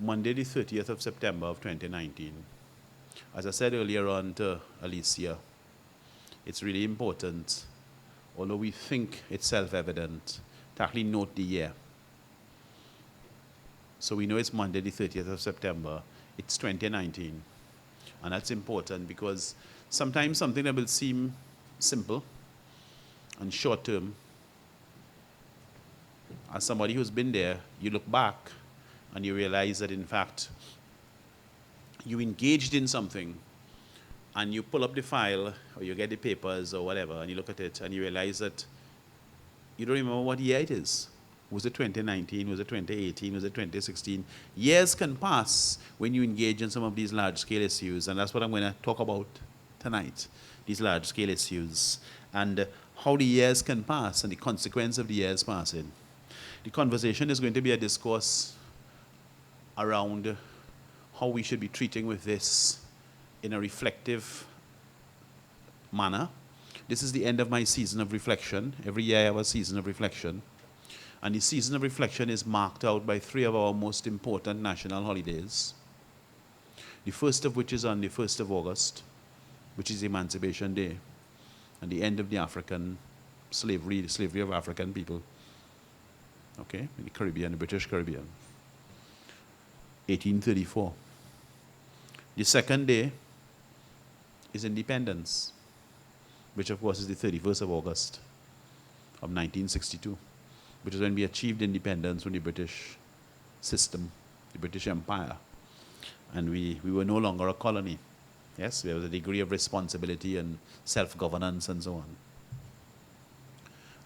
Monday the 30th of September of 2019. As I said earlier on to Alicia, it's really important, although we think it's self-evident, to actually note the year. So we know it's Monday the 30th of September, it's 2019. And that's important because sometimes something that will seem simple and short term, as somebody who's been there, you look back and you realize that in fact, you engaged in something and you pull up the file or you get the papers or whatever and you look at it and you realize that you don't remember what year it is. Was it 2019? Was it 2018? Was it 2016? Years can pass when you engage in some of these large-scale issues, and that's what I'm going to talk about tonight, these large-scale issues, and how the years can pass and the consequence of the years passing. The conversation is going to be a discourse around how we should be treating with this in a reflective manner. This is the end of my season of reflection. Every year I have a season of reflection. And the season of reflection is marked out by 3 of our most important national holidays. The first of which is on the 1st of August, which is Emancipation Day, and the end of the African slavery, the slavery of African people, okay, in the Caribbean, the British Caribbean, 1834. The second day is Independence, which of course is the 31st of August of 1962. Which is when we achieved independence from the British system, the British Empire. And we were no longer a colony. Yes, there was a degree of responsibility and self-governance and so on.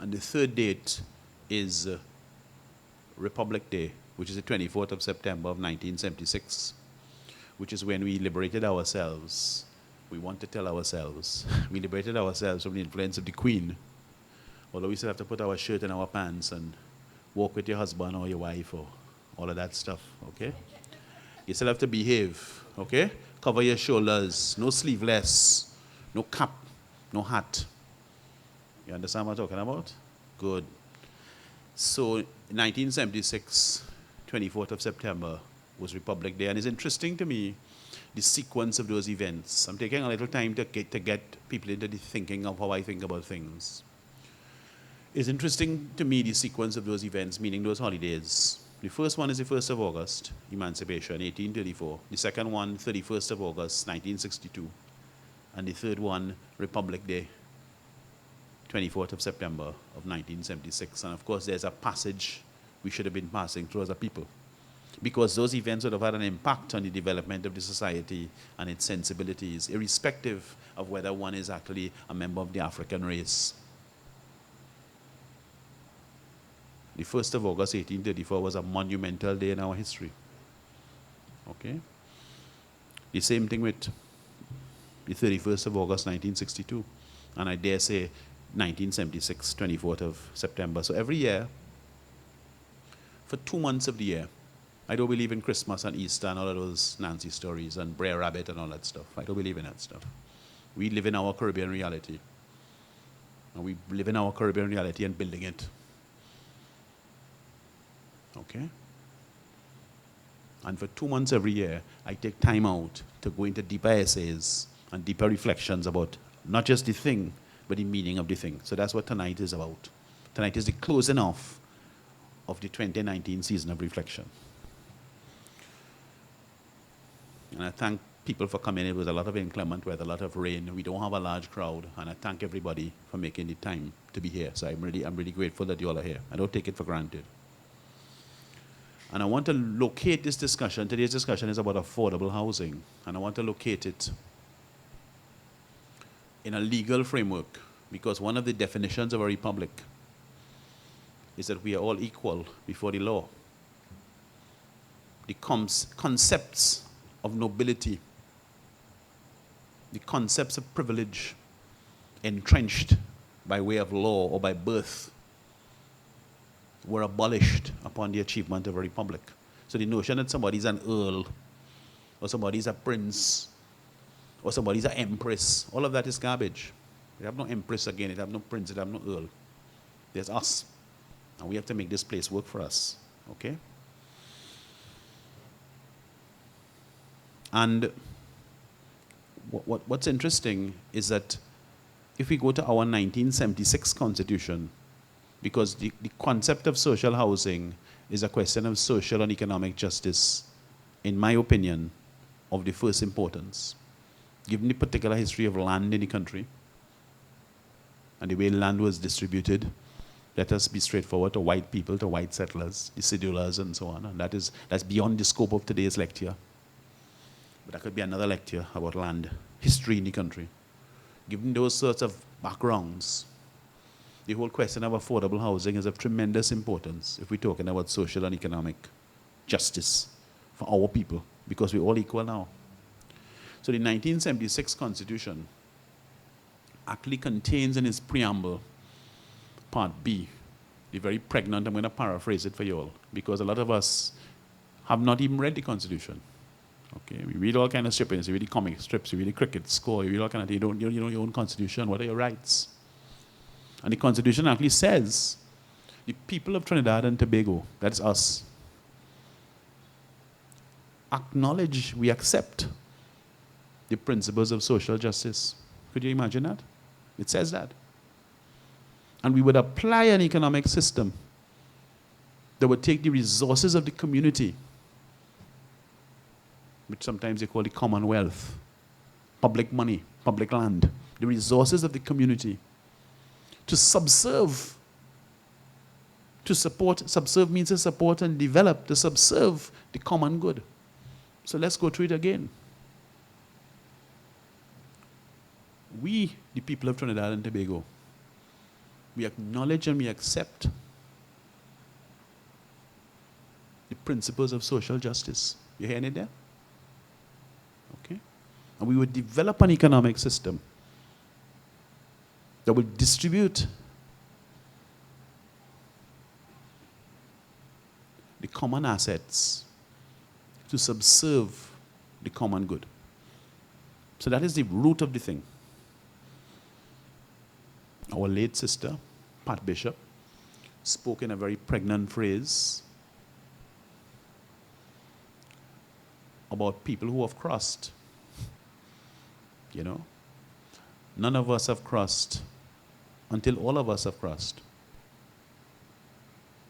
And the third date is Republic Day, which is the 24th of September of 1976, which is when we liberated ourselves. We want to tell ourselves, we liberated ourselves from the influence of the Queen. Although we still have to put our shirt in our pants and walk with your husband or your wife or all of that stuff, okay? You still have to behave, okay? Cover your shoulders, no sleeveless, no cap, no hat. You understand what I'm talking about? Good. So 1976, 24th of September was Republic Day, and it's interesting to me the sequence of those events. I'm taking a little time to get people into the thinking of how I think about things. It's interesting to me the sequence of those events, meaning those holidays. The first one is the 1st of August, Emancipation, 1834. The second one, 31st of August, 1962. And the third one, Republic Day, 24th of September of 1976. And of course, there's a passage we should have been passing through as a people, because those events would have had an impact on the development of the society and its sensibilities, irrespective of whether one is actually a member of the African race. The 1st of August, 1834 was a monumental day in our history. Okay? The same thing with the 31st of August, 1962. And I dare say 1976, 24th of September. So every year, for 2 months of the year, I don't believe in Christmas and Easter and all of those Nancy stories and Brer Rabbit and all that stuff. I don't believe in that stuff. We live in our Caribbean reality. And we live in our Caribbean reality and building it. Okay? And for 2 months every year, I take time out to go into deeper essays and deeper reflections about not just the thing, but the meaning of the thing. So that's what tonight is about. Tonight is the closing off of the 2019 season of reflection. And I thank people for coming. It was a lot of inclement weather, a lot of rain. We don't have a large crowd, and I thank everybody for making the time to be here. So I'm really grateful that you all are here. I don't take it for granted. And I want to locate this discussion. Today's discussion is about affordable housing. And I want to locate it in a legal framework, because one of the definitions of a republic is that we are all equal before the law. The concepts of nobility, the concepts of privilege entrenched by way of law or by birth were abolished upon the achievement of a republic. So the notion that somebody's an earl, or somebody's a prince, or somebody's an empress, all of that is garbage. We have no empress again, it have no prince, it have no earl. There's us. And we have to make this place work for us. Okay? And what's interesting is that if we go to our 1976 constitution, because the concept of social housing is a question of social and economic justice, in my opinion, of the first importance. Given the particular history of land in the country and the way land was distributed, let us be straightforward, to white people, to white settlers, the cedulars and so on. And that's beyond the scope of today's lecture. But that could be another lecture about land, history in the country. Given those sorts of backgrounds, the whole question of affordable housing is of tremendous importance if we're talking about social and economic justice for our people, because we're all equal now. So the 1976 Constitution actually contains in its preamble, Part B, the very pregnant, I'm going to paraphrase it for you all, because a lot of us have not even read the Constitution. Okay, we read all kind of strippings, you read the comic strips, you read the cricket score, you read all kind of things. You know your own Constitution, what are your rights? And the Constitution actually says the people of Trinidad and Tobago, that's us, acknowledge, we accept the principles of social justice. Could you imagine that? It says that. And we would apply an economic system that would take the resources of the community, which sometimes they call the commonwealth, public money, public land, the resources of the community, to subserve, to support. Subserve means to support and develop, to subserve the common good. So let's go through it again. We, the people of Trinidad and Tobago, we acknowledge and we accept the principles of social justice. You hearing it there? Okay? And we would develop an economic system that will distribute the common assets to subserve the common good. So that is the root of the thing. Our late sister, Pat Bishop, spoke in a very pregnant phrase about people who have crossed. You know? None of us have crossed until all of us have crossed.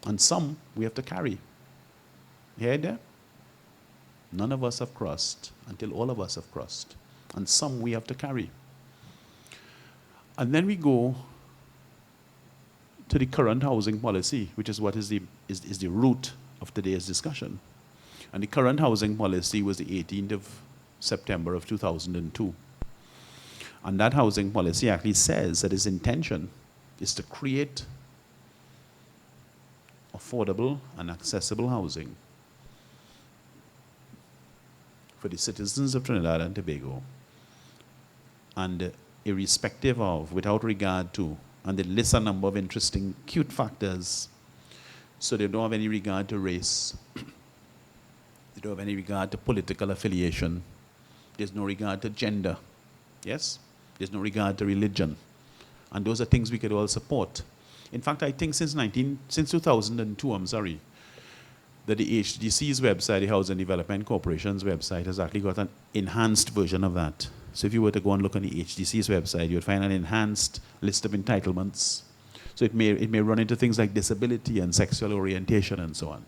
And some we have to carry. You hear that? None of us have crossed until all of us have crossed. And some we have to carry. And then we go to the current housing policy, which is what is the root of today's discussion. And the current housing policy was the 18th of September of 2002. And that housing policy actually says that its intention is to create affordable and accessible housing for the citizens of Trinidad and Tobago, and irrespective of, without regard to, and it lists a number of interesting, cute factors. So they don't have any regard to race. They don't have any regard to political affiliation. There's no regard to gender. Yes? There's no regard to religion. And those are things we could all support. In fact, I think since 2002, that the HDC's website, the Housing Development Corporation's website, has actually got an enhanced version of that. So if you were to go and look on the HDC's website, you would find an enhanced list of entitlements. So it may run into things like disability and sexual orientation and so on.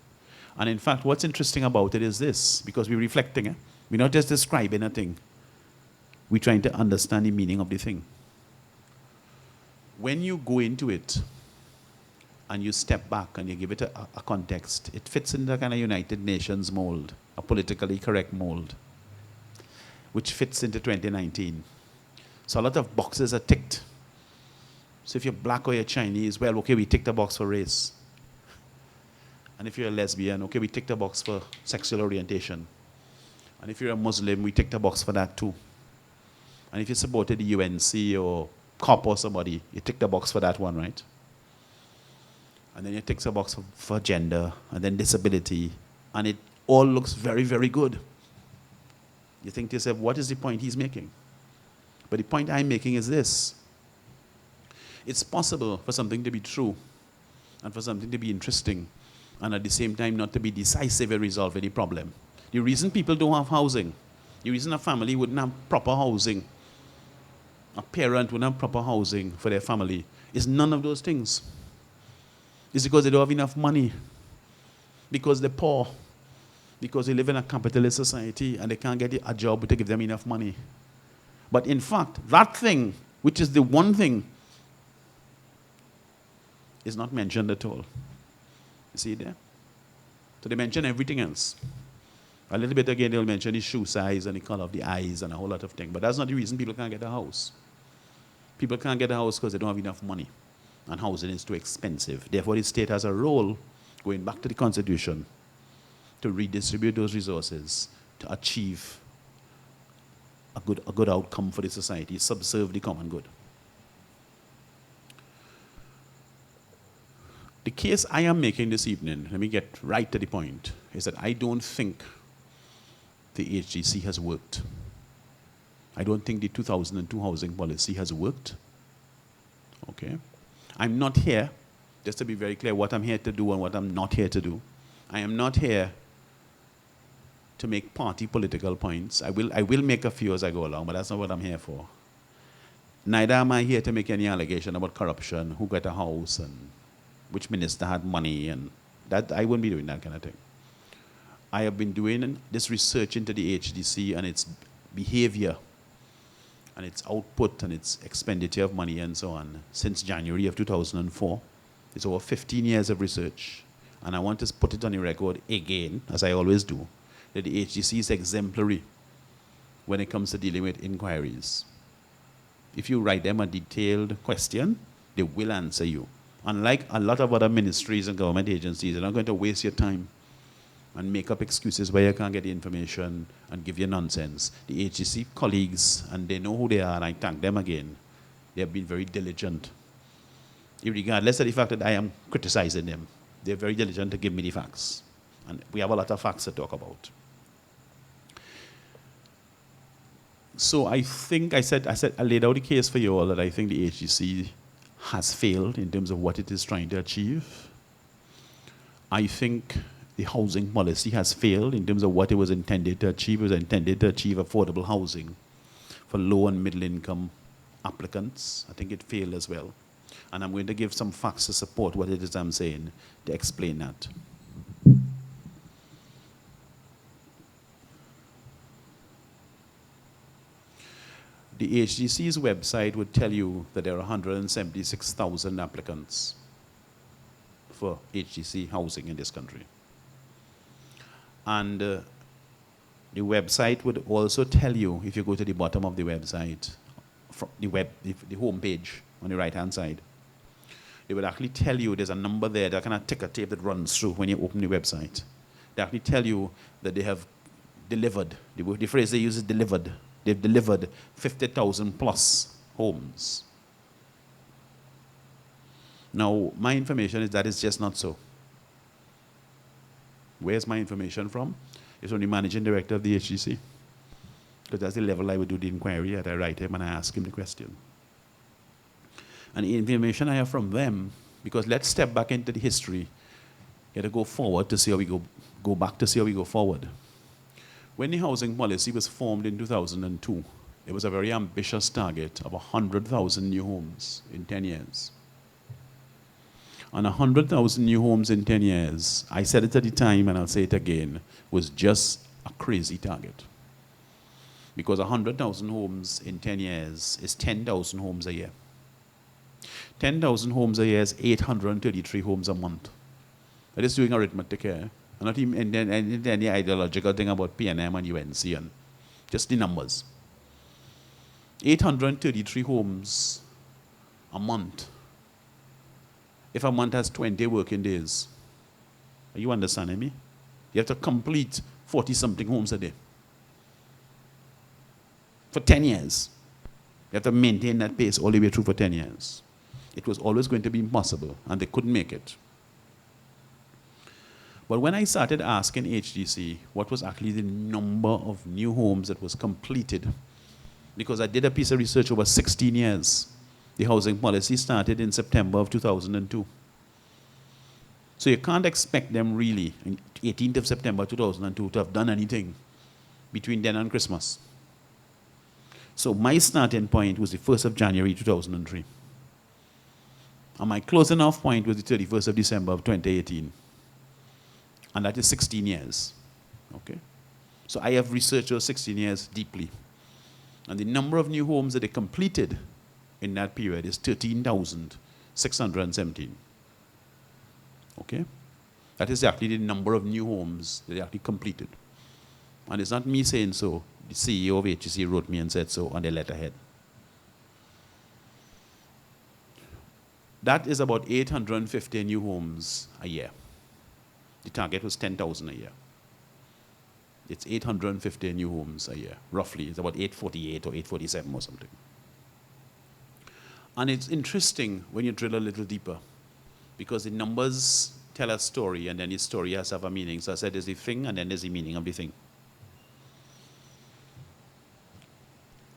And in fact, what's interesting about it is this, because we're reflecting, we're not just describing a thing. We're trying to understand the meaning of the thing. When you go into it, and you step back and you give it a context, it fits in the kind of United Nations mold, a politically correct mold, which fits into 2019. So a lot of boxes are ticked. So if you're black or you're Chinese, well, okay, we tick the box for race. And if you're a lesbian, okay, we tick the box for sexual orientation. And if you're a Muslim, we tick the box for that too. And if you supported the UNC or COP or somebody, you tick the box for that one, right? And then you tick the box for gender, and then disability, and it all looks very, very good. You think to yourself, what is the point he's making? But the point I'm making is this. It's possible for something to be true, and for something to be interesting, and at the same time not to be decisive in resolving the problem. The reason people don't have housing The reason a family wouldn't have proper housing, a parent wouldn't have proper housing for their family, is none of those things. It's because they don't have enough money, because they're poor, because they live in a capitalist society and they can't get a job to give them enough money. But in fact, that thing, which is the one thing, is not mentioned at all. You see it there? So they mention everything else. A little bit again, they'll mention the shoe size and the color of the eyes and a whole lot of things. But that's not the reason people can't get a house. People can't get a house because they don't have enough money. And housing is too expensive. Therefore, the state has a role, going back to the Constitution, to redistribute those resources to achieve a good outcome for the society, subserve the common good. The case I am making this evening, let me get right to the point, is that I don't think the HGC has worked. I don't think the 2002 housing policy has worked. Okay? I'm not here, just to be very clear, what I'm here to do and what I'm not here to do. I am not here to make party political points. I will make a few as I go along, but that's not what I'm here for. Neither am I here to make any allegation about corruption, who got a house, and which minister had money, and that I wouldn't be doing that kind of thing. I have been doing this research into the HDC and its behavior and its output and its expenditure of money and so on since January of 2004. It's over 15 years of research. And I want to put it on the record again, as I always do, that the HDC is exemplary when it comes to dealing with inquiries. If you write them a detailed question, they will answer you. Unlike a lot of other ministries and government agencies, they're not going to waste your time and make up excuses where you can't get the information and give you nonsense. The HGC colleagues, and they know who they are, and I thank them again, they have been very diligent. Regardless of the fact that I am criticizing them, they're very diligent to give me the facts. And we have a lot of facts to talk about. So I think I laid out the case for you all that I think the HGC has failed in terms of what it is trying to achieve. I think the housing policy has failed in terms of what it was intended to achieve. It was intended to achieve affordable housing for low and middle income applicants. I think it failed as well. And I'm going to give some facts to support what it is I'm saying to explain that. The HGC's website would tell you that there are 176,000 applicants for HGC housing in this country. And the website would also tell you, if you go to the bottom of the website, from the home page on the right-hand side, it would actually tell you there's a number there, that kind of ticker tape that runs through when you open the website. They actually tell you that they have delivered, the phrase they use is delivered. They've delivered 50,000 plus homes. Now, my information is that it's just not so. Where's my information from? It's from the managing director of the HGC. Because that's the level I would do the inquiry at. I write him and I ask him the question. And the information I have from them, because let's step back into the history. You have to go forward to see how we go back to see how we go forward. When the housing policy was formed in 2002, it was a very ambitious target of 100,000 new homes in 10 years. And 100,000 new homes in 10 years, I said it at the time and I'll say it again, was just a crazy target. Because 100,000 homes in 10 years is 10,000 homes a year. 10,000 homes a year is 833 homes a month. I'm just doing arithmetic here. I'm not even any ideological thing about PNM and UNC and just the numbers. 833 homes a month. If a month has 20 working days, are you understanding me? You have to complete 40-something homes a day. For 10 years. You have to maintain that pace all the way through for 10 years. It was always going to be impossible, and they couldn't make it. But when I started asking HGC what was actually the number of new homes that was completed, because I did a piece of research over 16 years. The housing policy started in September of 2002. So you can't expect them really, on 18th of September 2002, to have done anything between then and Christmas. So my starting point was the 1st of January 2003. And my closing off point was the 31st of December of 2018. And that is 16 years. Okay? So I have researched those 16 years deeply. And the number of new homes that they completed in that period is 13,617. Okay? That is actually the number of new homes that they actually completed. And it's not me saying so. The CEO of HEC wrote me and said so on their letterhead. That is about 850 new homes a year. The target was 10,000 a year. It's 850 new homes a year, roughly. It's about 848 or 847 or something. And it's interesting when you drill a little deeper, because the numbers tell a story, and then the story has to have a meaning. So I said there's the thing, and then there's the meaning of the thing.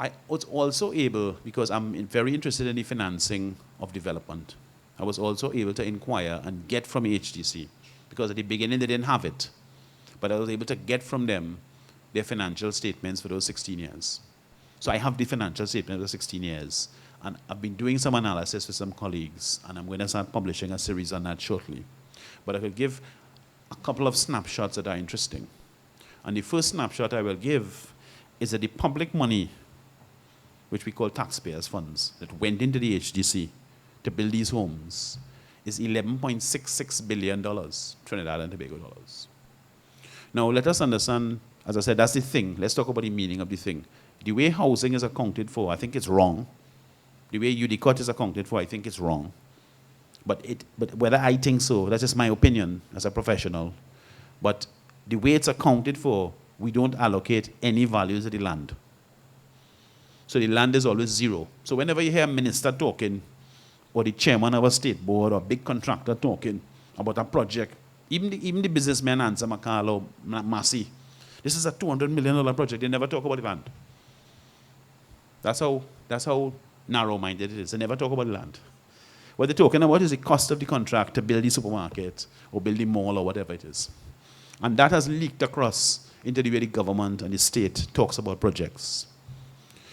I was also able, because I'm very interested in the financing of development, I was also able to inquire and get from HTC, because at the beginning they didn't have it, but I was able to get from them their financial statements for those 16 years. So I have the financial statement for 16 years, and I've been doing some analysis with some colleagues, and I'm going to start publishing a series on that shortly. But I will give a couple of snapshots that are interesting. And the first snapshot I will give is that the public money, which we call taxpayers' funds, that went into the HDC to build these homes, is $11.66 billion, Trinidad and Tobago dollars. Now, let us understand, as I said, that's the thing. Let's talk about the meaning of the thing. The way housing is accounted for, I think it's wrong. The way UDCOT is accounted for, I think it's wrong. But whether I think so, that's just my opinion as a professional. But the way it's accounted for, we don't allocate any value to the land. So the land is always zero. So whenever you hear a minister talking, or the chairman of a state board, or a big contractor talking about a project, even the businessman answer Makal or Massey, this is a $200 million project. They never talk about the land. That's how narrow-minded it is. They never talk about the land. What they're talking about is the cost of the contract to build the supermarket or build the mall or whatever it is. And that has leaked across into the way the government and the state talks about projects.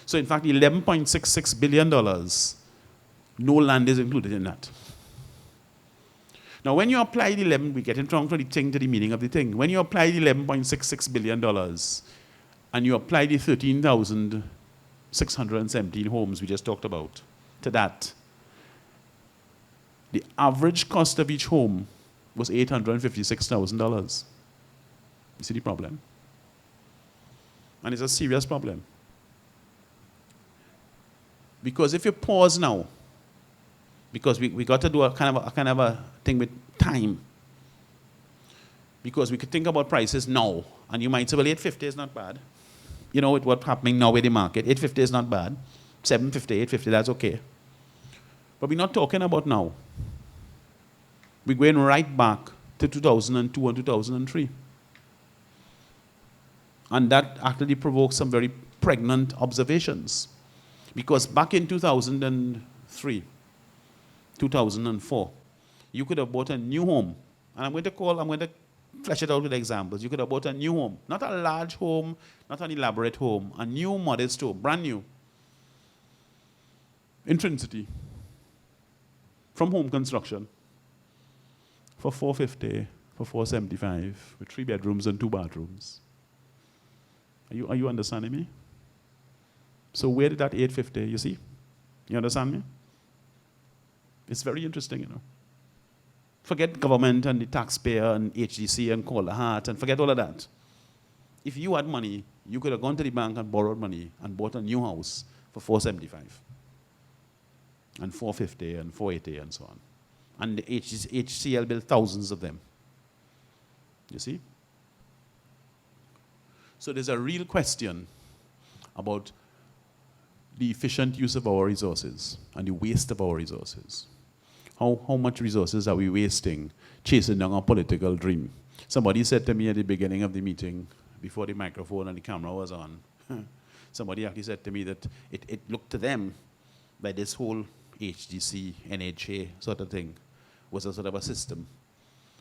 So in fact, $11.66 billion, no land is included in that. Now, when you apply the 11, we get from the thing to the meaning of the thing. When you apply the $11.66 billion and you apply the 13,617 homes we just talked about to that, the average cost of each home was $856,000. You see the problem? And it's a serious problem. Because if you pause now, because we got to do a kind of a thing with time. Because we could think about prices now, and you might say, well, 850 is not bad. You know, with what's happening now with the market, 850 is not bad. 750, 850, that's okay. But we're not talking about now. We're going right back to 2002 and 2003. And that actually provokes some very pregnant observations. Because back in 2003, 2004, you could have bought a new home. And I'm going to flesh it out with examples. You could have bought a new home, not a large home, not an elaborate home, a new modest home, brand new, in Trinity, from home construction, for $450, for $475, with 3 bedrooms and 2 bathrooms. Are you understanding me? So where did that 850, you see? You understand me? It's very interesting, you know. Forget government and the taxpayer and HDC and Call the Heart and forget all of that. If you had money, you could have gone to the bank and borrowed money and bought a new house for $475 and $450 and $480 and so on. And the HCL built thousands of them. You see? So there's a real question about the efficient use of our resources and the waste of our resources. How much resources are we wasting chasing down a political dream? Somebody said to me at the beginning of the meeting, before the microphone and the camera was on, somebody actually said to me that it looked to them like this whole HDC, NHA sort of thing was a sort of a system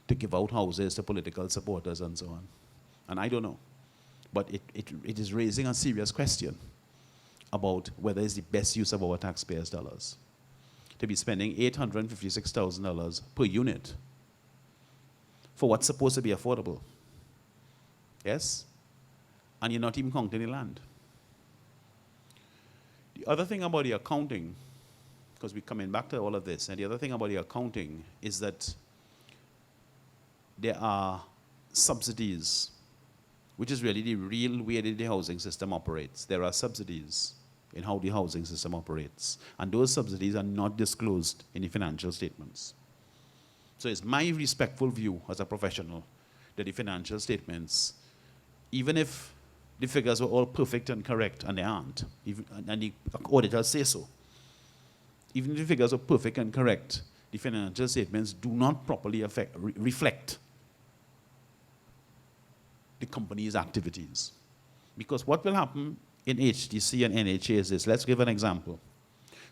to give out houses to political supporters and so on. And I don't know. But it is raising a serious question about whether it's the best use of our taxpayers' dollars to be spending $856,000 per unit for what's supposed to be affordable. Yes? And you're not even counting the land. The other thing about the accounting, because we're coming back to all of this, and the other thing about the accounting is that there are subsidies, which is really the real way that the housing system operates. There are subsidies in how the housing system operates. And those subsidies are not disclosed in the financial statements. So it's my respectful view as a professional that the financial statements, even if the figures were all perfect and correct, and they aren't, and the auditors say so, even if the figures are perfect and correct, the financial statements do not properly reflect the company's activities. Because what will happen in HTC and NHA is this. Let's give an example.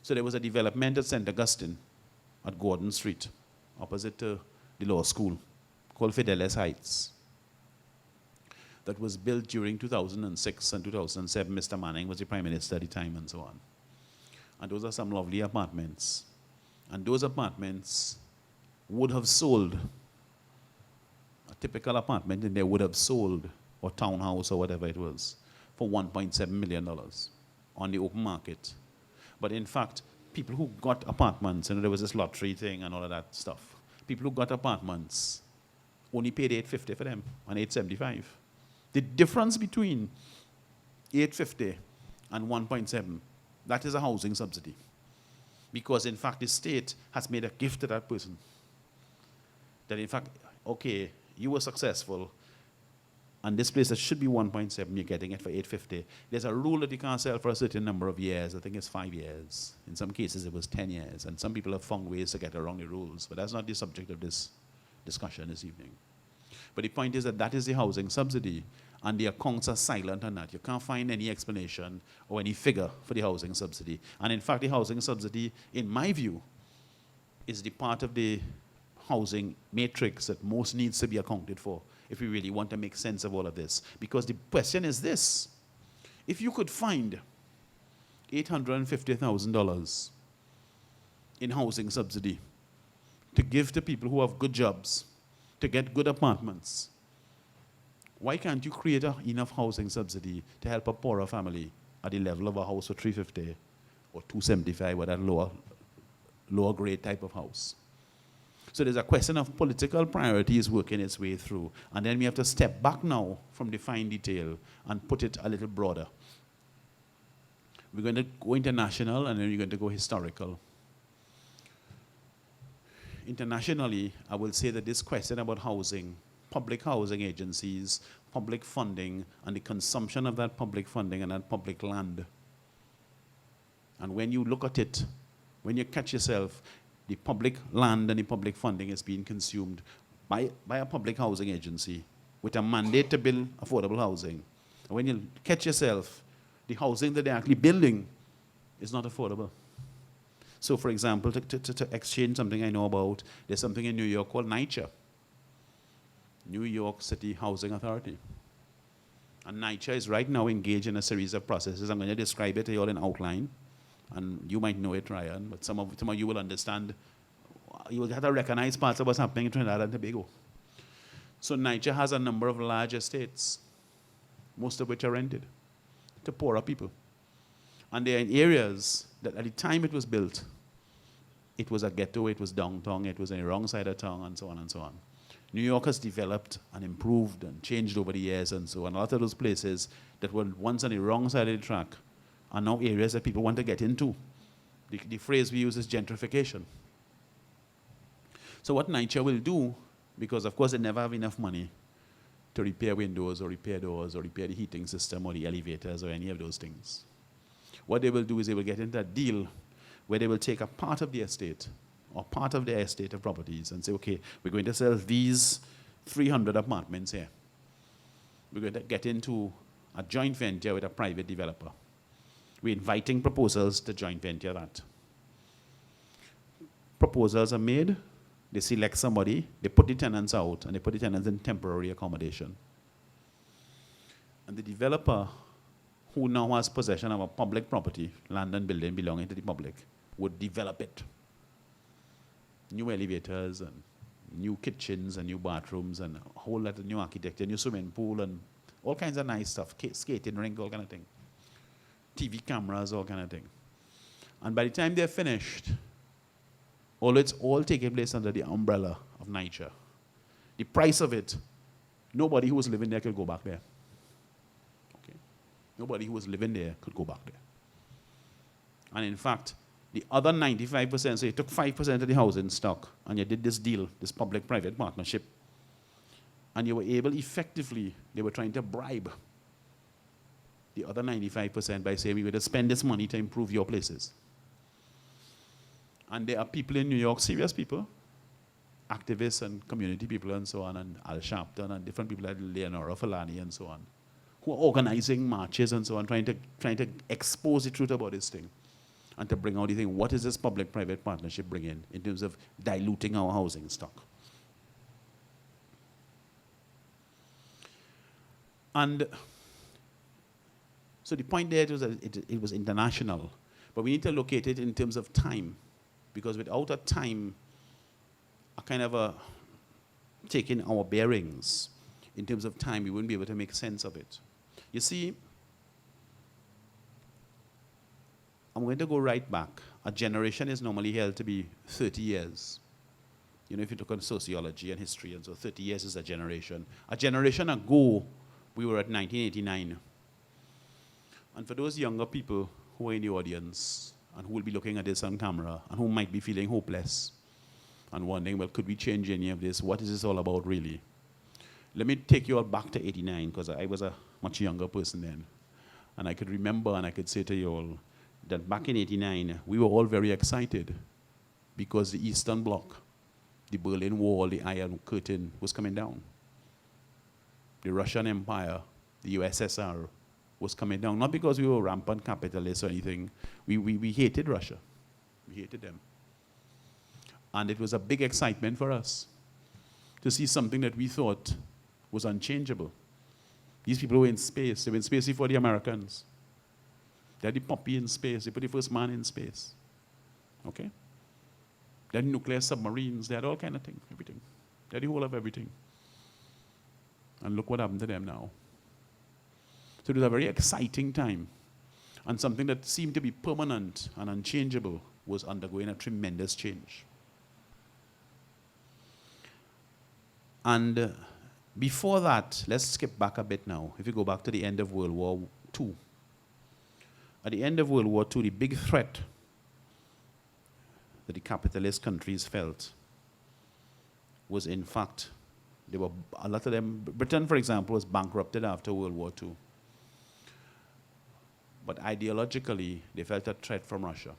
So there was a development at St. Augustine at Gordon Street, opposite to the law school, called Fidelis Heights, that was built during 2006 and 2007. Mr. Manning was the Prime Minister at the time and so on. And those are some lovely apartments. And those apartments would have sold, a typical apartment in there would have sold, or townhouse or whatever it was, for $1.7 million on the open market. But in fact, people who got apartments, there was this lottery thing and all of that stuff. People who got apartments only paid $850 for them, and $875. The difference between $850 and $1.7, that is a housing subsidy. Because in fact, the state has made a gift to that person. That in fact, okay, you were successful, and this place that should be 1.7, you're getting it for 850. There's a rule that you can't sell for a certain number of years. I think it's 5 years. In some cases, it was 10 years. And some people have found ways to get around the rules. But that's not the subject of this discussion this evening. But the point is that that is the housing subsidy. And the accounts are silent on that. You can't find any explanation or any figure for the housing subsidy. And in fact, the housing subsidy, in my view, is the part of the housing matrix that most needs to be accounted for if we really want to make sense of all of this. Because the question is this: if you could find $850,000 in housing subsidy to give to people who have good jobs, to get good apartments, why can't you create enough housing subsidy to help a poorer family at the level of a house for $350 or $275 or that lower grade type of house? So there's a question of political priorities working its way through. And then we have to step back now from the fine detail and put it a little broader. We're going to go international, and then we're going to go historical. Internationally, I will say that this question about housing, public housing agencies, public funding, and the consumption of that public funding and that public land. And when you look at it, when you catch yourself, the public land and the public funding is being consumed by a public housing agency with a mandate to build affordable housing. And when you catch yourself, the housing that they're actually building is not affordable. So for example, to exchange something I know about, there's something in New York called NYCHA, New York City Housing Authority. And NYCHA is right now engaged in a series of processes. I'm going to describe it to you all in outline. And you might know it, Ryan, but some of you will understand. You will have to recognize parts of what's happening in Trinidad and Tobago. So NYCHA has a number of large estates, most of which are rented to poorer people. And they're in areas that at the time it was built, it was a ghetto, it was downtown, it was on the wrong side of town, and so on and so on. New York has developed and improved and changed over the years and so on. A lot of those places that were once on the wrong side of the track are now areas that people want to get into. The phrase we use is gentrification. So what NYCHA will do, because of course they never have enough money to repair windows or repair doors or repair the heating system or the elevators or any of those things. What they will do is they will get into a deal where they will take a part of the estate or part of their estate of properties and say, okay, we're going to sell these 300 apartments here. We're going to get into a joint venture with a private developer. We're inviting proposals to joint venture that. Proposals are made, they select somebody, they put the tenants out, and they put the tenants in temporary accommodation. And the developer, who now has possession of a public property, land and building belonging to the public, would develop it. New elevators and new kitchens and new bathrooms and a whole lot of new architecture, new swimming pool and all kinds of nice stuff, skating rink, all kind of thing. TV cameras, all kind of thing. And by the time they're finished, it's all taking place under the umbrella of nature. The price of it, nobody who was living there could go back there. Okay? Nobody who was living there could go back there. And in fact, the other 95%, so you took 5% of the housing stock and you did this deal, this public-private partnership, and you were able effectively, they were trying to bribe the other 95% by saying, we're going to spend this money to improve your places. And there are people in New York, serious people, activists and community people and so on, and Al Sharpton and different people like Leonora Falani and so on, who are organizing marches and so on, trying to expose the truth about this thing and to bring out the thing, what is this public-private partnership bringing in terms of diluting our housing stock? And so the point there was that it was international, but we need to locate it in terms of time, because without a time, a kind of a taking our bearings in terms of time, we wouldn't be able to make sense of it. You see, I'm going to go right back. A generation is normally held to be 30 years. You know, if you look at sociology and history, and so 30 years is a generation. A generation ago, we were at 1989. And for those younger people who are in the audience and who will be looking at this on camera and who might be feeling hopeless and wondering, well, could we change any of this? What is this all about, really? Let me take you all back to 89, because I was a much younger person then. And I could remember and I could say to you all that back in 89, we were all very excited because the Eastern Bloc, the Berlin Wall, the Iron Curtain was coming down. The Russian Empire, the USSR, was coming down. Not because we were rampant capitalists or anything. We hated Russia. We hated them. And it was a big excitement for us to see something that we thought was unchangeable. These people were in space. They were in space before the Americans. They had the puppy in space. They put the first man in space. Okay? They had nuclear submarines. They had all kind of things, everything. They had the whole of everything. And look what happened to them now. So it was a very exciting time. And something that seemed to be permanent and unchangeable was undergoing a tremendous change. And before that, let's skip back a bit now. If you go back to the end of World War II. At the end of World War II, the big threat that the capitalist countries felt was, in fact, a lot of them, Britain, for example, was bankrupted after World War II. But ideologically, they felt a threat from Russia,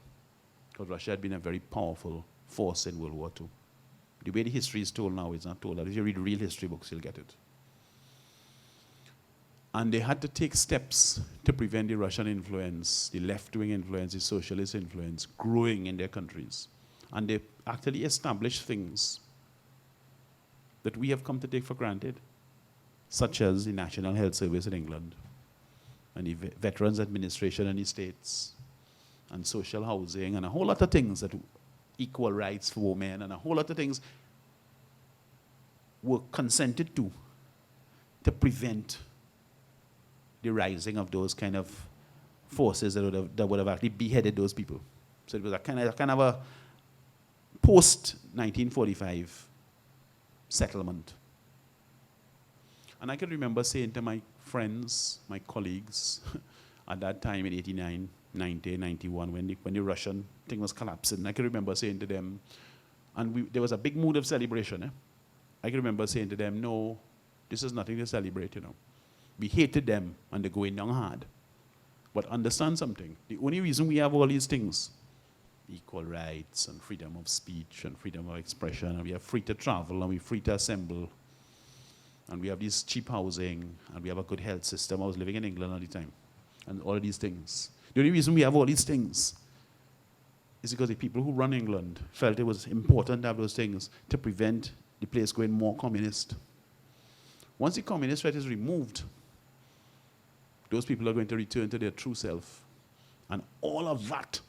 because Russia had been a very powerful force in World War II. The way the history is told now is not told. If you read real history books, you'll get it. And they had to take steps to prevent the Russian influence, the left-wing influence, the socialist influence growing in their countries. And they actually established things that we have come to take for granted, such as the National Health Service in England, and the Veterans Administration in the States, and social housing, and a whole lot of things, that equal rights for women, and a whole lot of things were consented to prevent the rising of those kind of forces that would have actually beheaded those people. So it was a kind of a post-1945 settlement. And I can remember saying to my friends, my colleagues, at that time in 89, 90, 91, when the Russian thing was collapsing, I can remember saying to them, and there was a big mood of celebration. I can remember saying to them, no, this is nothing to celebrate, you know. We hated them and they're going down hard. But understand something. The only reason we have all these things, equal rights and freedom of speech and freedom of expression, and we are free to travel and we're free to assemble, and we have this cheap housing, and we have a good health system. I was living in England all the time, and all of these things. The only reason we have all these things is because the people who run England felt it was important to have those things to prevent the place going more communist. Once the communist threat is removed, those people are going to return to their true self. And all of that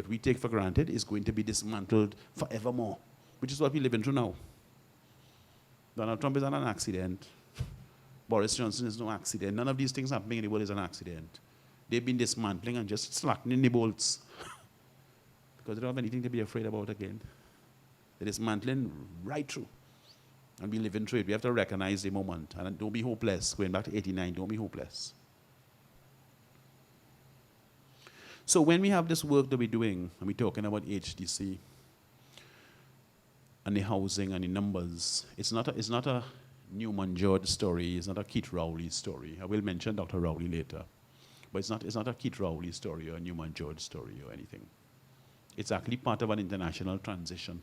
we take for granted is going to be dismantled forevermore, which is what we're living through now. Donald Trump is not an accident. Boris Johnson is no accident. None of these things happening in the world is an accident. They've been dismantling and just slackening the bolts because they don't have anything to be afraid about again. They're dismantling right through. And we're living through it. We have to recognize the moment. And don't be hopeless. Going back to 89, don't be hopeless. So when we have this work that we're doing, and we're talking about HDC, and the housing and the numbers, it's not a Newman George story, it's not a Keith Rowley story. I will mention Dr. Rowley later. But it's not a Keith Rowley story or a Newman George story or anything. It's actually part of an international transition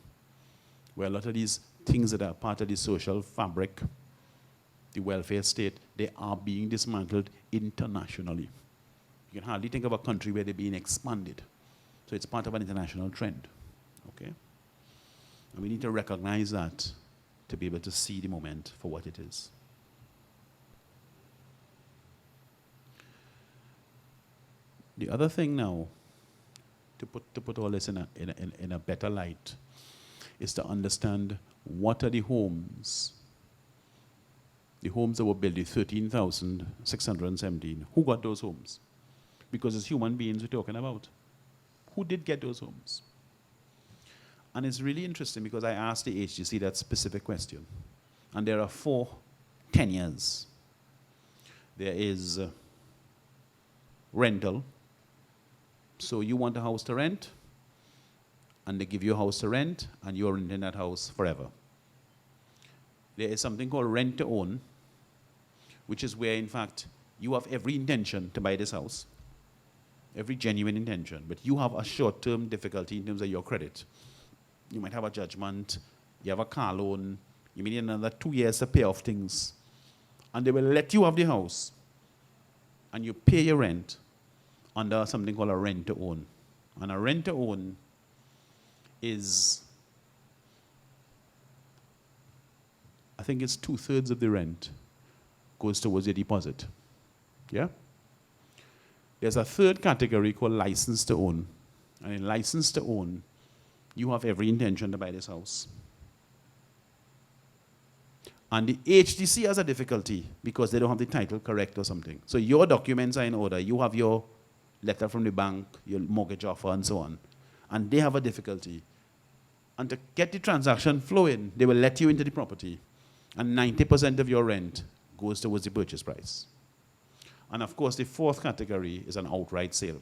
where a lot of these things that are part of the social fabric, the welfare state, they are being dismantled internationally. You can hardly think of a country where they're being expanded. So it's part of an international trend. Okay? And we need to recognize that to be able to see the moment for what it is. The other thing now, to put all this in a better light, is to understand what are the homes that were built, the 13,617. Who got those homes? Because it's human beings we're talking about. Who did get those homes? And it's really interesting because I asked the HGC that specific question. And there are 4 tenures. There is rental. So you want a house to rent, and they give you a house to rent, and you're renting that house forever. There is something called rent to own, which is where, in fact, you have every intention to buy this house, every genuine intention, but you have a short-term difficulty in terms of your credit. You might have a judgment, you have a car loan, you may need another 2 years to pay off things, and they will let you have the house, and you pay your rent under something called a rent to own. And a rent to own is, I think it's 2/3 of the rent goes towards your deposit. Yeah? There's a third category called license to own. And in license to own, you have every intention to buy this house. And the HDC has a difficulty because they don't have the title correct or something. So your documents are in order. You have your letter from the bank, your mortgage offer, and so on. And they have a difficulty. And to get the transaction flowing, they will let you into the property. And 90% of your rent goes towards the purchase price. And of course, the fourth category is an outright sale.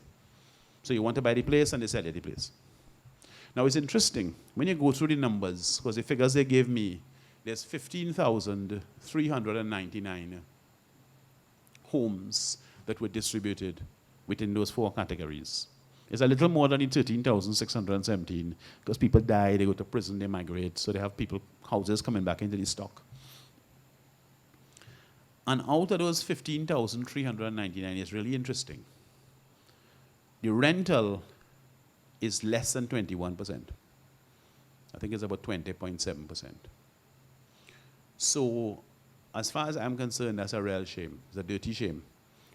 So you want to buy the place, and they sell you the place. Now, it's interesting. When you go through the numbers, because the figures they gave me, there's 15,399 homes that were distributed within those 4 categories. It's a little more than the 13,617 because people die, they go to prison, they migrate, so they have houses coming back into the stock. And out of those 15,399, it's really interesting. The rental is less than 21%. I think it's about 20.7%. So, as far as I'm concerned, that's a real shame. It's a dirty shame.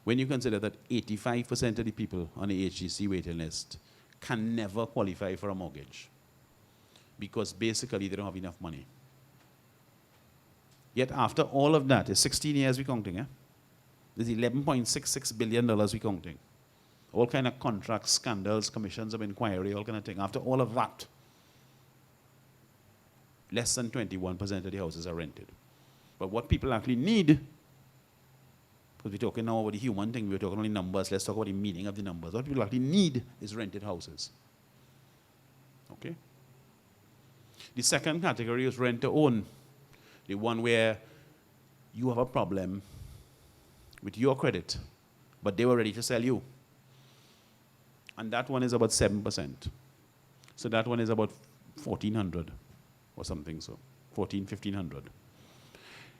When you consider that 85% of the people on the HGC waiting list can never qualify for a mortgage because basically they don't have enough money. Yet after all of that, it's 16 years we're counting, eh? There's $11.66 billion we're counting. All kind of contracts, scandals, commissions of inquiry, all kind of thing. After all of that, less than 21% of the houses are rented. But what people actually need, because we're talking now about the human thing, we're talking only numbers, let's talk about the meaning of the numbers. What people actually need is rented houses. Okay? The second category is rent to own. The one where you have a problem with your credit, but they were ready to sell you. And that one is about 7%. So that one is about 1,400 or something so, 1,500.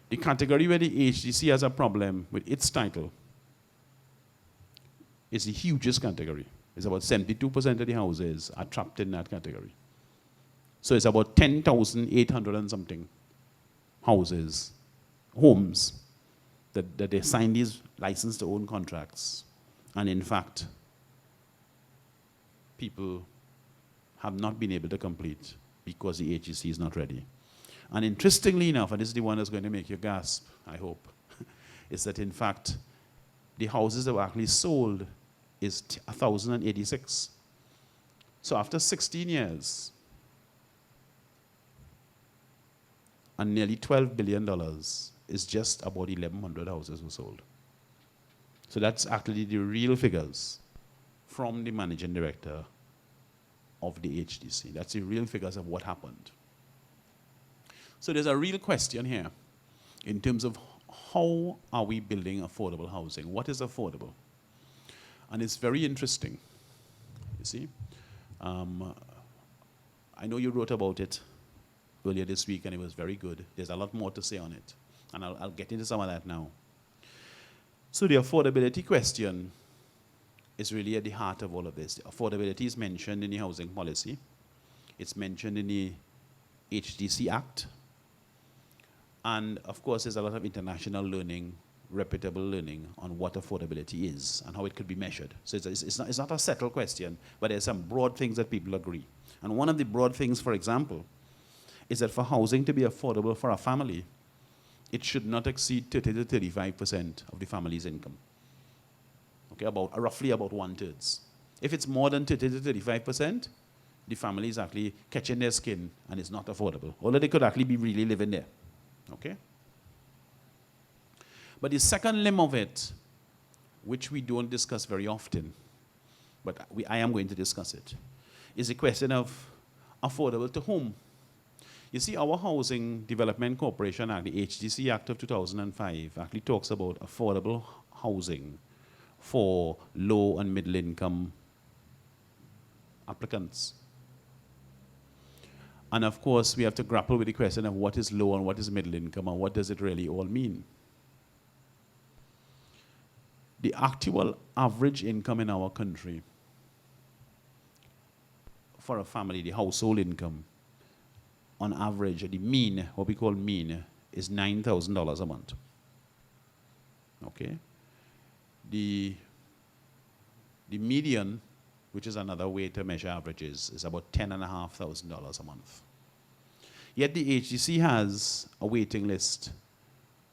The category where the HDC has a problem with its title is the hugest category. It's about 72% of the houses are trapped in that category. So it's about 10,800 and something houses, homes, that they sign these license to own contracts, and in fact, people have not been able to complete because the HGC is not ready. And interestingly enough, and this is the one that's going to make you gasp, I hope, is that in fact, the houses that were actually sold is 1,086. So after 16 years, and nearly $12 billion is just about 1,100 houses were sold. So that's actually the real figures from the managing director of the HDC. That's the real figures of what happened. So there's a real question here in terms of how are we building affordable housing? What is affordable? And it's very interesting, you see. I know you wrote about it earlier this week, and it was very good. There's a lot more to say on it, and I'll get into some of that now. So the affordability question is really at the heart of all of this. Affordability is mentioned in the housing policy. It's mentioned in the HDC Act. And of course, there's a lot of international learning, reputable learning on what affordability is and how it could be measured. So it's not a settled question, but there's some broad things that people agree. And one of the broad things, for example, is that for housing to be affordable for a family, it should not exceed 30 to 35% of the family's income. Okay, roughly about 1/3. If it's more than 30 to 35%, the family is actually catching their skin and it's not affordable, although they could actually be really living there. Okay? But the second limb of it, which we don't discuss very often, but I am going to discuss it, is the question of affordable to whom? You see, our Housing Development Corporation Act, the HDC Act of 2005, actually talks about affordable housing for low and middle income applicants. And of course, we have to grapple with the question of what is low and what is middle income and what does it really all mean. The actual average income in our country for a family, the household income, on average, the mean, what we call mean, is $9,000 a month. Okay? The median, which is another way to measure averages, is about $10,500 a month. Yet the HGC has a waiting list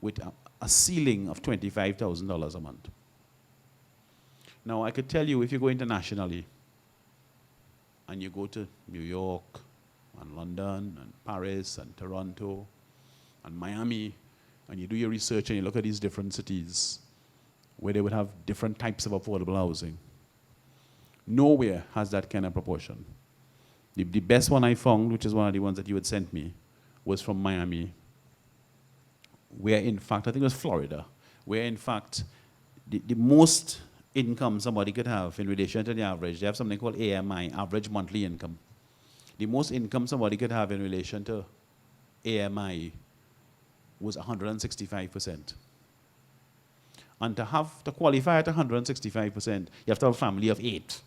with a ceiling of $25,000 a month. Now, I could tell you, if you go internationally, and you go to New York, and London, and Paris, and Toronto, and Miami, and you do your research and you look at these different cities where they would have different types of affordable housing, nowhere has that kind of proportion. The best one I found, which is one of the ones that you had sent me, was from Miami, where in fact, I think it was Florida, where in fact, the most income somebody could have in relation to the average, they have something called AMI, average monthly income. The most income somebody could have in relation to AMI was 165%. And to qualify at 165%, you have to have a family of 8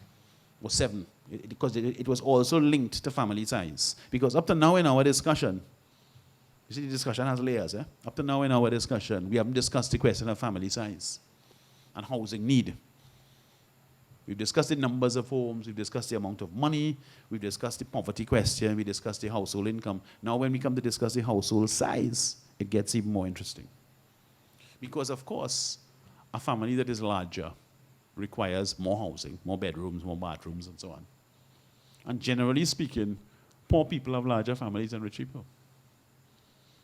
or 7, because it was also linked to family size. Because up to now in our discussion, you see the discussion has layers, eh? Up to now in our discussion, we haven't discussed the question of family size and housing need. We've discussed the numbers of homes, we've discussed the amount of money, we've discussed the poverty question, we discussed the household income. Now when we come to discuss the household size, it gets even more interesting. Because of course, a family that is larger requires more housing, more bedrooms, more bathrooms, and so on. And generally speaking, poor people have larger families than rich people.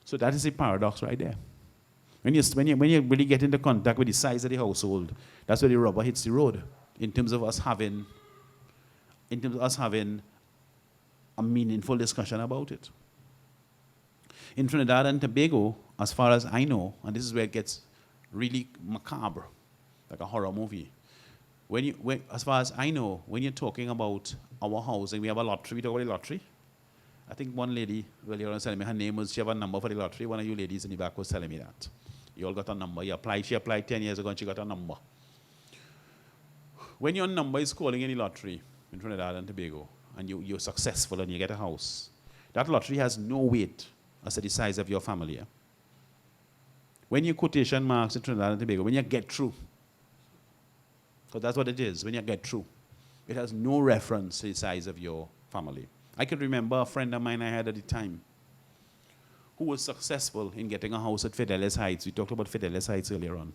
So that is a paradox right there. When you really get into contact with the size of the household, that's where the rubber hits the road. In terms of us having a meaningful discussion about it. In Trinidad and Tobago, as far as I know, and this is where it gets really macabre, like a horror movie. As far as I know, when you're talking about our housing, we have a lottery. We talk about the lottery. I think one lady earlier was telling me her name was, she have a number for the lottery. One of you ladies in the back was telling me that. You all got a number. She applied 10 years ago and she got a number. When your number is calling in the lottery in Trinidad and Tobago, and you're successful and you get a house, that lottery has no weight as to the size of your family. Yeah? When you quotation marks in Trinidad and Tobago, when you get through, because that's what it is, when you get through, it has no reference to the size of your family. I could remember a friend of mine I had at the time who was successful in getting a house at Fidelis Heights. We talked about Fidelis Heights earlier on.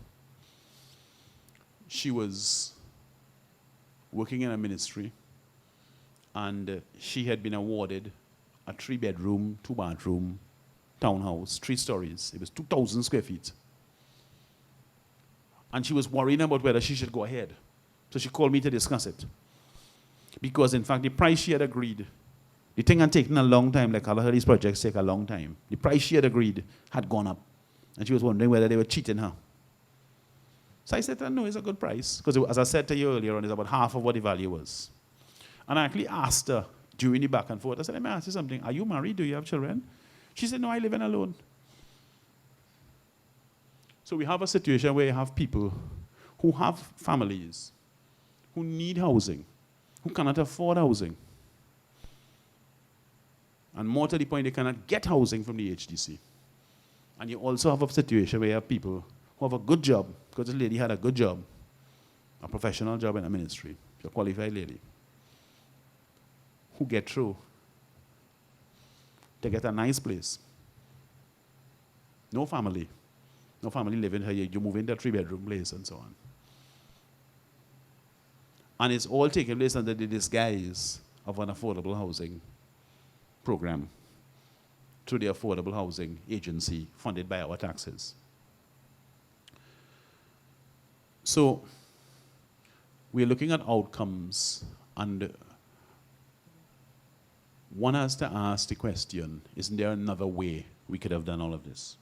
She was working in a ministry, and she had been awarded a 3-bedroom, 2-bathroom townhouse, 3 stories. It was 2,000 square feet. And she was worrying about whether she should go ahead. So she called me to discuss it. Because, in fact, the price she had agreed, the thing had taken a long time, like all of these projects take a long time. The price she had agreed had gone up. And she was wondering whether they were cheating her. So I said to her, no, it's a good price. Because as I said to you earlier on, it's about half of what the value was. And I actually asked her during the back and forth, I said, let me ask you something. Are you married? Do you have children? She said, no, I live in alone. So we have a situation where you have people who have families, who need housing, who cannot afford housing. And more to the point, they cannot get housing from the HDC. And you also have a situation where you have people who have a good job, because this lady had a good job, a professional job in a ministry, a qualified lady, who get through to get a nice place. No family living here. You move into a 3-bedroom place and so on. And it's all taking place under the disguise of an affordable housing program through the Affordable Housing Agency funded by our taxes. So we're looking at outcomes, and one has to ask the question, isn't there another way we could have done all of this?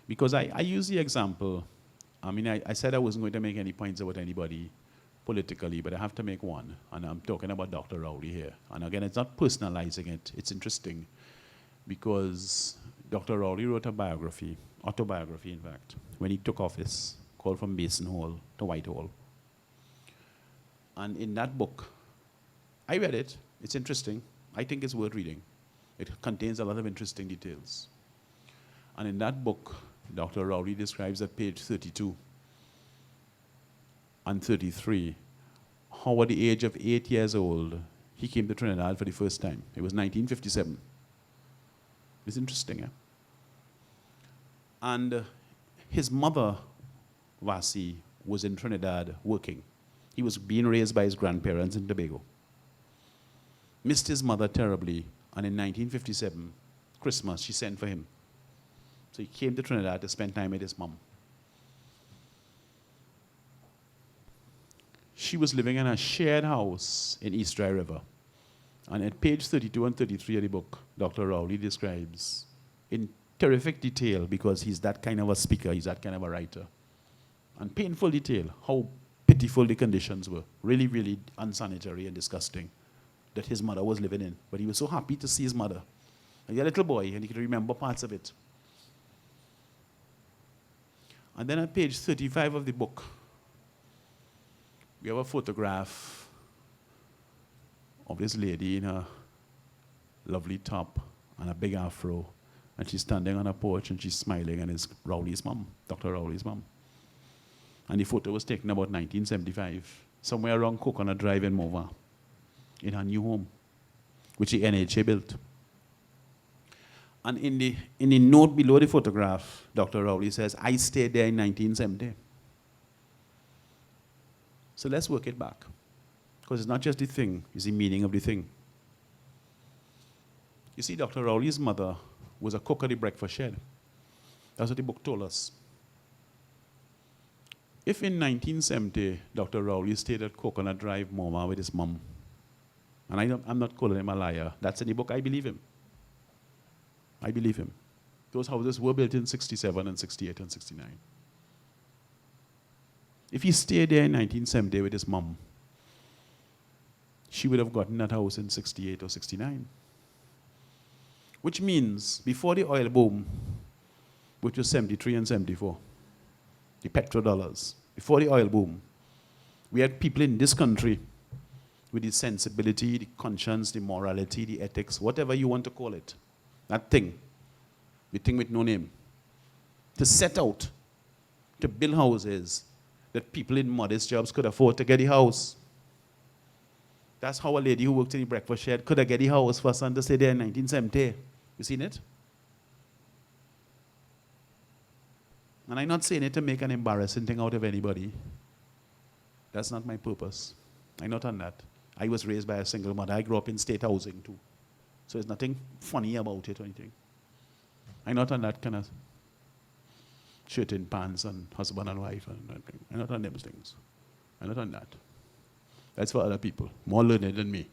Because I use the example, I said I wasn't going to make any points about anybody politically, but I have to make one, and I'm talking about Dr. Rowley here. And again, it's not personalizing it, it's interesting, because Dr. Rowley wrote a biography, autobiography in fact, when he took office, called From Basin Hall to Whitehall. And in that book, I read it, it's interesting, I think it's worth reading. It contains a lot of interesting details. And in that book, Dr. Rowley describes at page 32 and 33 how at the age of 8 years old, he came to Trinidad for the first time. It was 1957. It's interesting, eh? And his mother, Vasi, was in Trinidad working. He was being raised by his grandparents in Tobago. Missed his mother terribly, and in 1957, Christmas, she sent for him. So he came to Trinidad to spend time with his mom. She was living in a shared house in East Dry River. And at page 32 and 33 of the book, Dr. Rowley describes in terrific detail, because he's that kind of a speaker, he's that kind of a writer, and painful detail, how pitiful the conditions were, really, really unsanitary and disgusting, that his mother was living in. But he was so happy to see his mother. And he's a little boy, and he could remember parts of it. And then at page 35 of the book, we have a photograph of this lady in a lovely top and a big afro, and she's standing on a porch and she's smiling, and it's Rowley's mom, Dr. Rowley's mom. And the photo was taken about 1975, somewhere around Coconut Drive in Mova, in her new home, which the NHA built. And in the note below the photograph, Dr. Rowley says, I stayed there in 1970. So let's work it back. Because it's not just the thing, it's the meaning of the thing. You see, Dr. Rowley's mother was a cook at the breakfast shed. That's what the book told us. If in 1970, Dr. Rowley stayed at Coconut Drive, Moma, with his mom, and I'm not calling him a liar, that's in the book, I believe him. I believe him. Those houses were built in 67 and 68 and 69. If he stayed there in 1970 with his mom, she would have gotten that house in 68 or 69. Which means, before the oil boom, which was 73 and 74, the petrodollars, before the oil boom, we had people in this country with the sensibility, the conscience, the morality, the ethics, whatever you want to call it, that thing, the thing with no name, to set out to build houses that people in modest jobs could afford to get the house. That's how a lady who worked in the breakfast shed could have get the house for her son to stay there in 1970. You seen it? And I'm not saying it to make an embarrassing thing out of anybody. That's not my purpose. I'm not on that. I was raised by a single mother. I grew up in state housing too. So there's nothing funny about it or anything. I'm not on that kind of shirt and pants and husband and wife. I'm not on those things. I'm not on that. That's for other people, more learned than me.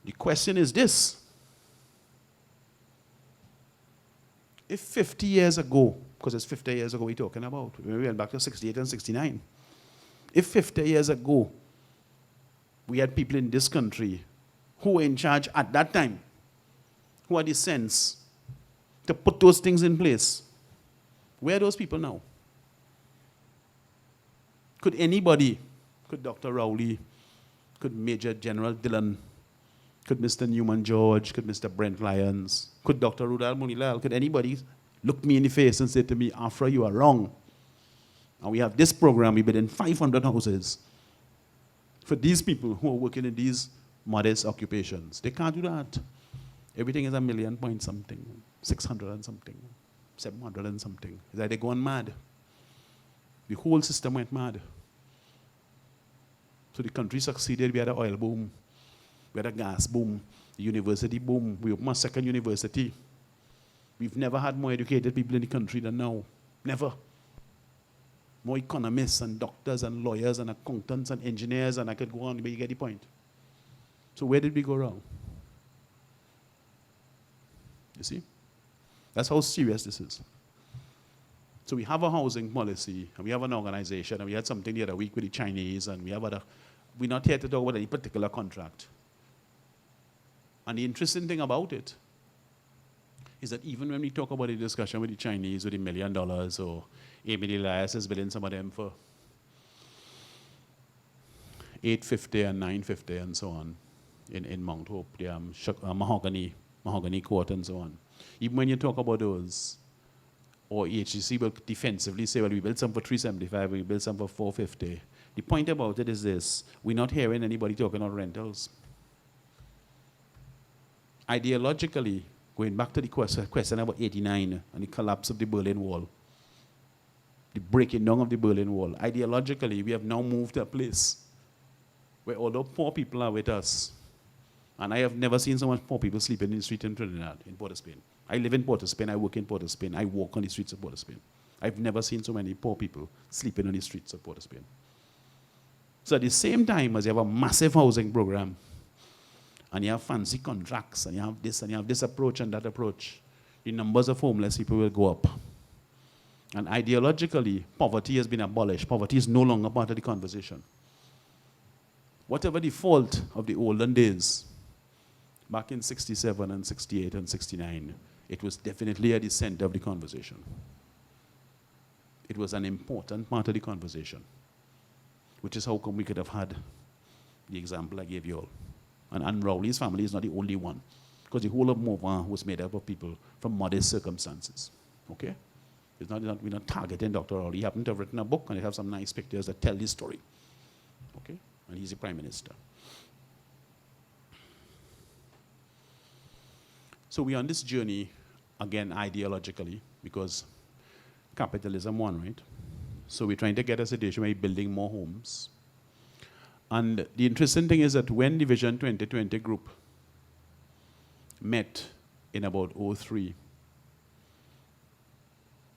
The question is this. If 50 years ago, because it's 50 years ago we're talking about, we went back to 68 and 69. If 50 years ago, we had people in this country who were in charge at that time, who had the sense to put those things in place, where are those people now? Could anybody, could Dr. Rowley, could Major General Dillon, could Mr. Newman George, could Mr. Brent Lyons, could Dr. Rudal Munilal, could anybody look me in the face and say to me, Afra, you are wrong. And we have this program, we build in 500 houses for these people who are working in these modest occupations. They can't do that. Everything is a million point something, 600 and something, 700 and something. It's like they're going mad. The whole system went mad. So the country succeeded. We had an oil boom. We had a gas boom. The university boom. We opened a second university. We've never had more educated people in the country than now. Never. More economists and doctors and lawyers and accountants and engineers, and I could go on, but you get the point. So where did we go wrong? You see? That's how serious this is. So we have a housing policy, and we have an organization, and we had something the other week with the Chinese, and we have other. We're not here to talk about any particular contract. And the interesting thing about it is that even when we talk about the discussion with the Chinese with $1 million, or Amy Elias is bidding some of them for $850 and $950 and so on in Mount Hope, the mahogany court and so on. Even when you talk about those, or HGC will defensively say, well, we built some for $375, we built some for $450. The point about it is this: we're not hearing anybody talking about rentals. Ideologically, going back to the question about 89 and the collapse of the Berlin Wall, the breaking down of the Berlin Wall, ideologically, we have now moved to a place where although poor people are with us, and I have never seen so much poor people sleeping in the street in Trinidad, in Port of Spain. I live in Port of Spain, I work in Port of Spain, I walk on the streets of Port of Spain. I've never seen so many poor people sleeping on the streets of Port of Spain. So at the same time as you have a massive housing program, and you have fancy contracts, and you have this approach and that approach, the numbers of homeless people will go up. And ideologically, poverty has been abolished. Poverty is no longer part of the conversation. Whatever the fault of the olden days, back in 67 and 68 and 69, it was definitely at the center of the conversation. It was an important part of the conversation, which is how come we could have had the example I gave you all. And Rowley's family is not the only one, because the whole of Morvan was made up of people from modest circumstances. Okay? We're not targeting Dr. Rowley. He happened to have written a book, and they have some nice pictures that tell this story. Okay? And he's the Prime Minister. So we're on this journey, again, ideologically, because capitalism won, right? So we're trying to get a situation where we're building more homes. And the interesting thing is that when the Vision 2020 group met in about 03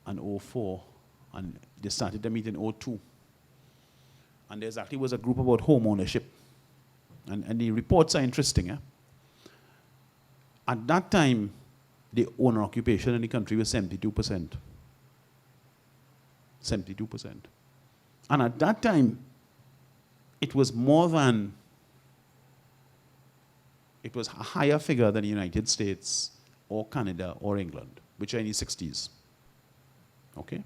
and 04, and they started the meet in 02, and there actually was a group about home ownership. And the reports are interesting. At that time, the owner occupation in the country was 72%. 72%. And at that time, it was a higher figure than the United States or Canada or England, which are in the 60s. Okay?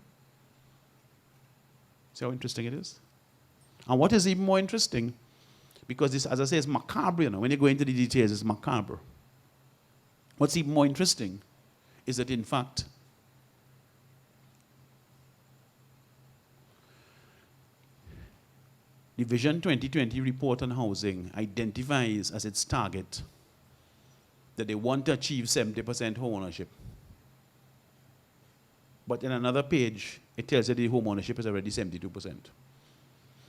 See how interesting it is? And what is even more interesting, because this, as I say, is macabre, when you go into the details, it's macabre. What's even more interesting is that, in fact, the Vision 2020 report on housing identifies as its target that they want to achieve 70% home ownership. But in another page, it tells you the home ownership is already 72%.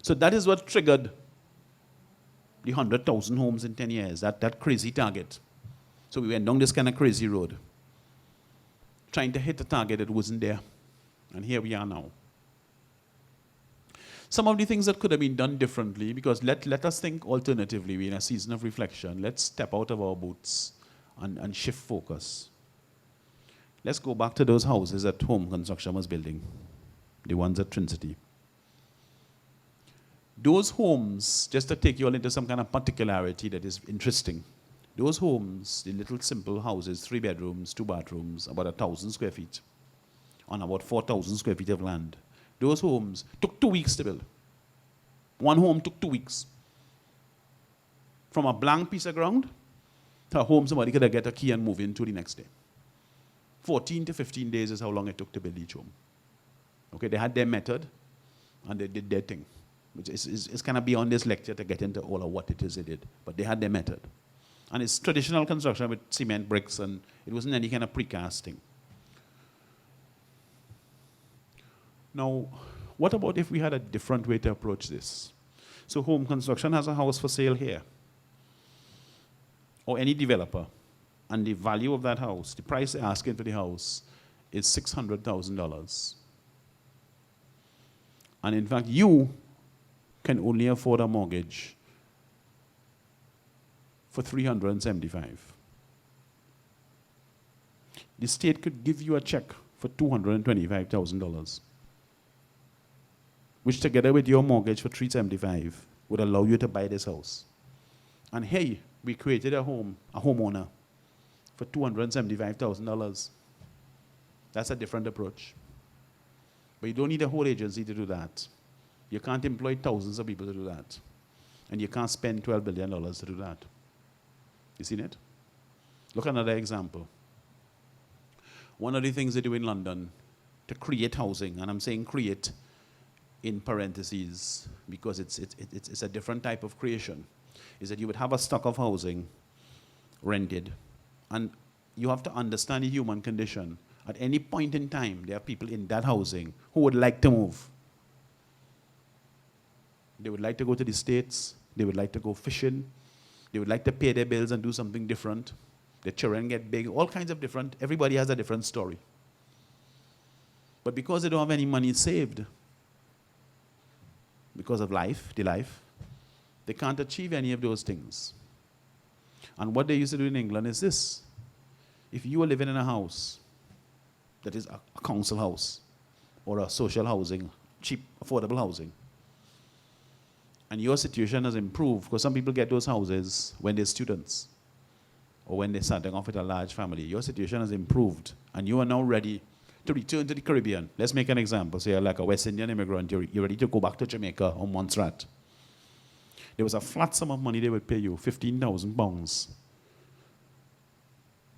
So that is what triggered the 100,000 homes in 10 years, that crazy target. So we went down this kind of crazy road, trying to hit a target that wasn't there. And here we are now. Some of the things that could have been done differently, because let us think alternatively. We're in a season of reflection. Let's step out of our boots and shift focus. Let's go back to those houses that home construction was building, the ones at Trinity. Those homes, just to take you all into some kind of particularity that is interesting, those homes, the little simple houses, 3 bedrooms, 2 bathrooms, about 1,000 square feet, on about 4,000 square feet of land, those homes took 2 weeks to build. One home took 2 weeks. From a blank piece of ground to a home somebody could get a key and move into the next day. 14 to 15 days is how long it took to build each home. Okay, they had their method, and they did their thing. It's kind of beyond this lecture to get into all of what it is they did, but they had their method. And it's traditional construction with cement bricks, and it wasn't any kind of precasting. Now, what about if we had a different way to approach this? So home construction has a house for sale here, or any developer, and the value of that house, the price they're asking for the house, is $600,000. And in fact, you can only afford a mortgage for $375,000. The state could give you a check for $225,000, which together with your mortgage for $375,000 would allow you to buy this house. And hey, we created a homeowner for $275,000. That's a different approach. But you don't need a whole agency to do that. You can't employ thousands of people to do that. And you can't spend $12 billion to do that. You seen it? Look at another example. One of the things they do in London to create housing, and I'm saying create in parentheses because it's a different type of creation, is that you would have a stock of housing rented, and you have to understand the human condition. At any point in time, there are people in that housing who would like to move. They would like to go to the States. They would like to go fishing. They would like to pay their bills and do something different. Their children get big, all kinds of different, everybody has a different story. But because they don't have any money saved, because of life, they can't achieve any of those things. And what they used to do in England is this. If you were living in a house that is a council house or a social housing, cheap, affordable housing, and your situation has improved, because some people get those houses when they're students or when they're starting off with a large family, your situation has improved and you are now ready to return to the Caribbean. Let's make an example. Say you're like a West Indian immigrant, you're ready to go back to Jamaica or Montserrat. There was a flat sum of money they would pay you, £15,000.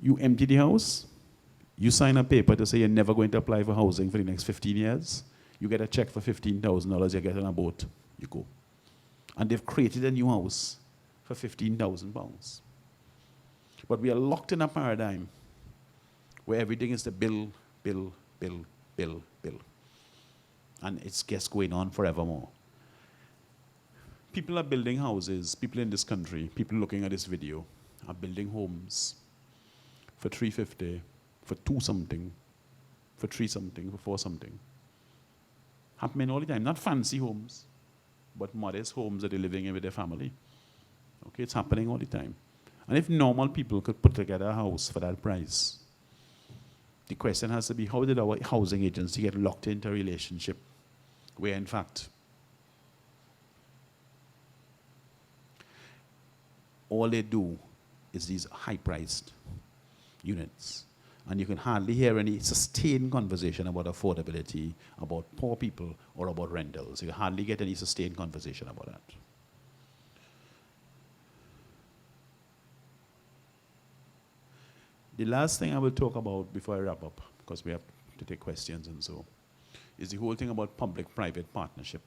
You empty the house, you sign a paper to say you're never going to apply for housing for the next 15 years, you get a check for $15,000, you get on a boat, you go. And they've created a new house for £15,000. But we are locked in a paradigm where everything is the bill. And it's just going on forevermore. People are building houses, people in this country, people looking at this video, are building homes for $350,000, for $2 something, for $3 something, for $4 something. Happening all the time. Not fancy homes, but modest homes that they're living in with their family. Okay, it's happening all the time. And if normal people could put together a house for that price, the question has to be, how did our housing agency get locked into a relationship where, in fact, all they do is these high-priced units. And you can hardly hear any sustained conversation about affordability, about poor people, or about rentals. You hardly get any sustained conversation about that. The last thing I will talk about before I wrap up, because we have to take questions and so, is the whole thing about public-private partnership,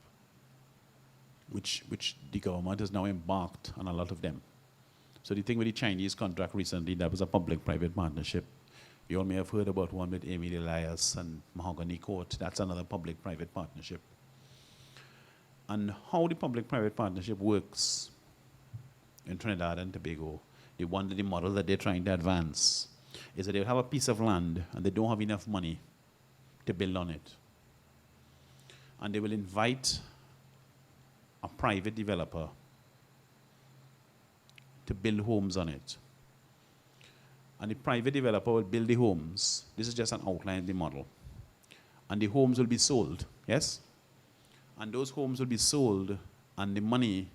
which the government has now embarked on a lot of them. So the thing with the Chinese contract recently, that was a public-private partnership. You all may have heard about one with Emil Elias and Mahogany Court. That's another public-private partnership. And how the public-private partnership works in Trinidad and Tobago, the model that they're trying to advance, is that they have a piece of land and they don't have enough money to build on it. And they will invite a private developer to build homes on it. And the private developer will build the homes. This is just an outline of the model. And the homes will be sold, yes? And those homes will be sold, and the money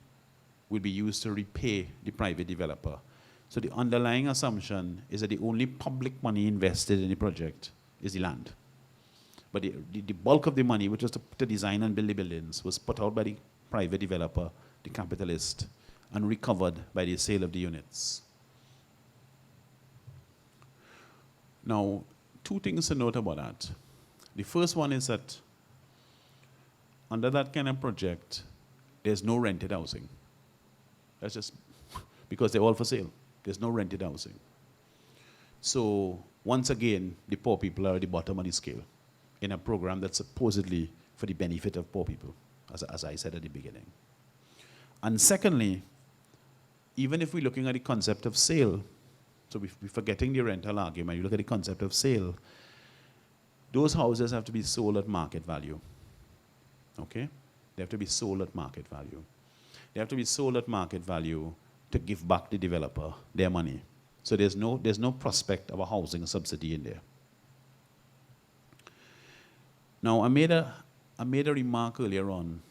will be used to repay the private developer. So the underlying assumption is that the only public money invested in the project is the land. But the bulk of the money, which was to design and build the buildings, was put out by the private developer, the capitalist, and recovered by the sale of the units. Now, two things to note about that. The first one is that under that kind of project, there's no rented housing. That's just because they're all for sale. There's no rented housing. So once again, the poor people are at the bottom of the scale in a program that's supposedly for the benefit of poor people, as I said at the beginning. And secondly, even if we're looking at the concept of sale, so we're forgetting the rental argument, you look at the concept of sale, those houses have to be sold at market value. Okay? They have to be sold at market value. They have to be sold at market value to give back the developer their money. So there's no prospect of a housing subsidy in there. Now, I made a remark earlier on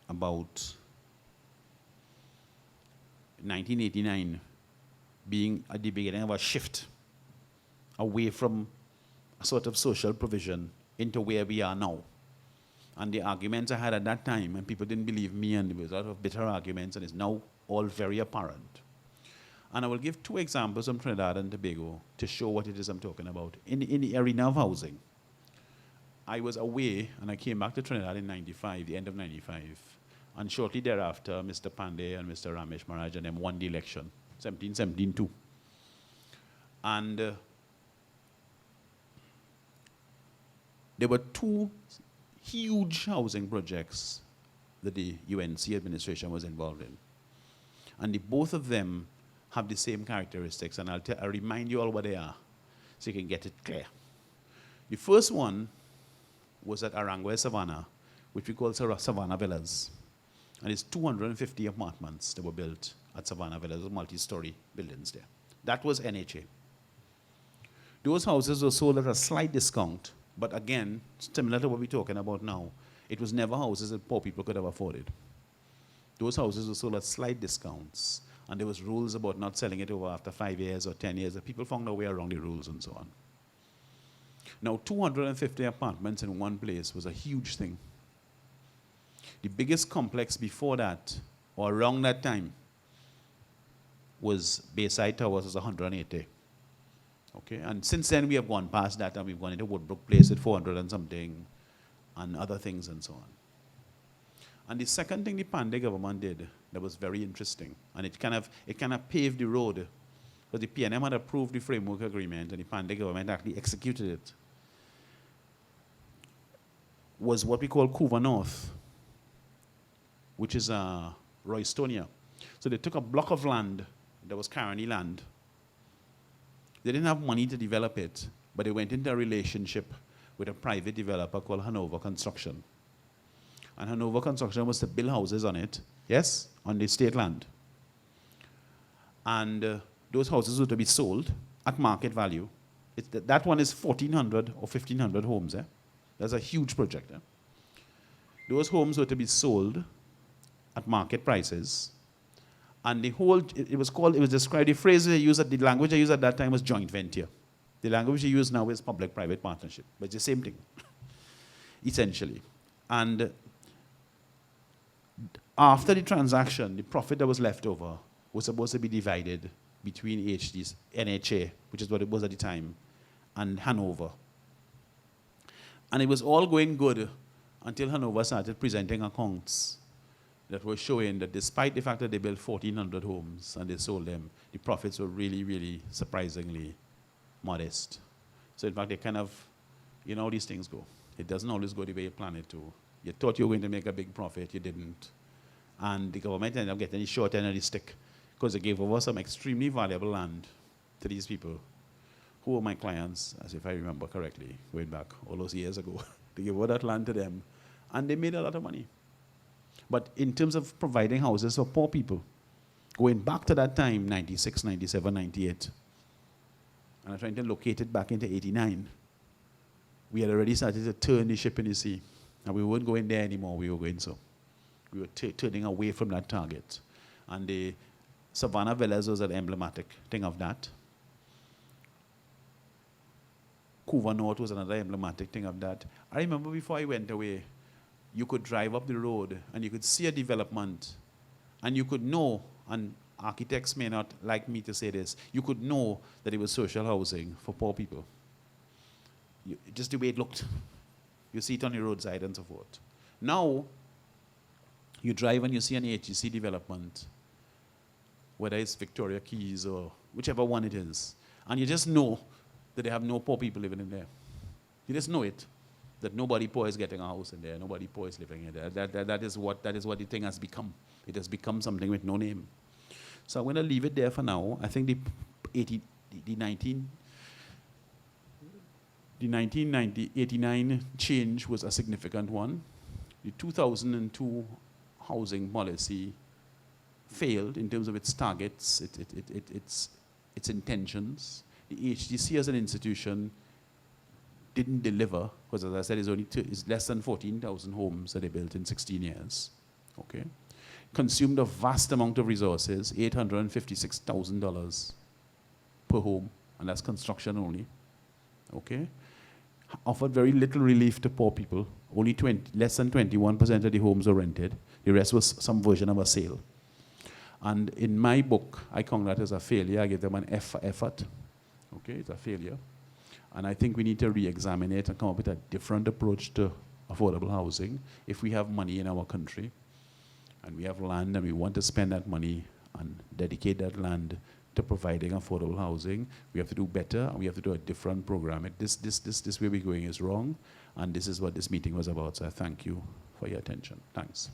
about 1989 being at the beginning of a shift away from a sort of social provision into where we are now. And the arguments I had at that time, and people didn't believe me, and there was a lot of bitter arguments, and it's now all very apparent. And I will give two examples from Trinidad and Tobago to show what it is I'm talking about. In the arena of housing, I was away, and I came back to Trinidad in 95, the end of 95. And shortly thereafter, Mr. Pandey and Mr. Ramesh Maharaj and them won the election, 17-17-2. And there were two huge housing projects that the UNC administration was involved in. And both of them have the same characteristics, and I'll remind you all what they are so you can get it clear. The first one was at Arangwe Savannah, which we call Savannah Villas. And it's 250 apartments that were built at Savannah Villas, multi-story buildings there. That was NHA. Those houses were sold at a slight discount, but again, similar to what we're talking about now, it was never houses that poor people could have afforded. Those houses were sold at slight discounts, and there was rules about not selling it over after 5 years or 10 years, and people found their way around the rules and so on. Now, 250 apartments in one place was a huge thing. The biggest complex before that, or around that time, was Bayside Towers, was 180. Okay, and since then we have gone past that, and we've gone into Woodbrook Place at 400 and something, and other things and so on. And the second thing the Pandey government did that was very interesting, and it kind of paved the road, because the PNM had approved the framework agreement, and the Pandey government actually executed it, was what we call Couva North, which is Roystonia. So they took a block of land that was Caroni land. They didn't have money to develop it, but they went into a relationship with a private developer called Hanover Construction. And Hanover Construction was to build houses on it, yes, on the state land. And those houses were to be sold at market value. That one is 1,400 or 1,500 homes. That's a huge project. Those homes were to be sold at market prices. And the whole, it was described, the phrase they used, the language they used at that time was joint venture. The language they use now is public-private partnership, but it's the same thing, essentially. And after the transaction, the profit that was left over was supposed to be divided between HD's, NHA, which is what it was at the time, and Hanover. And it was all going good until Hanover started presenting accounts that were showing that despite the fact that they built 1,400 homes and they sold them, the profits were really, really surprisingly modest. So in fact, they kind of, you know how these things go. It doesn't always go the way you plan it to. You thought you were going to make a big profit, you didn't. And the government ended up getting the short end of the stick because they gave over some extremely valuable land to these people who were my clients, as if I remember correctly, going back all those years ago. They gave over that land to them, and they made a lot of money. But in terms of providing houses for poor people, going back to that time, 96, 97, 98, and I'm trying to locate it back into 89, we had already started to turn the ship in the sea. And we weren't going there anymore, we were going so. We were turning away from that target. And the Savannah Villas was an emblematic thing of that. Couva North was another emblematic thing of that. I remember before I went away, you could drive up the road and you could see a development and you could know, and architects may not like me to say this, you could know that it was social housing for poor people. Just the way it looked. You see it on the roadside and so forth. Now, you drive and you see an HGC development, whether it's Victoria Keys or whichever one it is, and you just know that they have no poor people living in there. You just know it, that nobody poor is getting a house in there, nobody poor is living in there. That is what the thing has become. It has become something with no name. So I'm going to leave it there for now. I think the 1989 change was a significant one. The 2002 housing policy failed in terms of its targets, its intentions. The HGC as an institution didn't deliver, because as I said, it's less than 14,000 homes that they built in 16 years. Okay? Consumed a vast amount of resources, $856,000 per home, and that's construction only. Okay? Offered very little relief to poor people. Only less than 21% of the homes were rented. The rest was some version of a sale. And in my book, I count that as a failure. I give them an F for effort. Okay, it's a failure. And I think we need to re-examine it and come up with a different approach to affordable housing. If we have money in our country, and we have land, and we want to spend that money and dedicate that land to providing affordable housing, we have to do better, and we have to do a different program. This way we're going is wrong, and this is what this meeting was about. So I thank you for your attention. Thanks.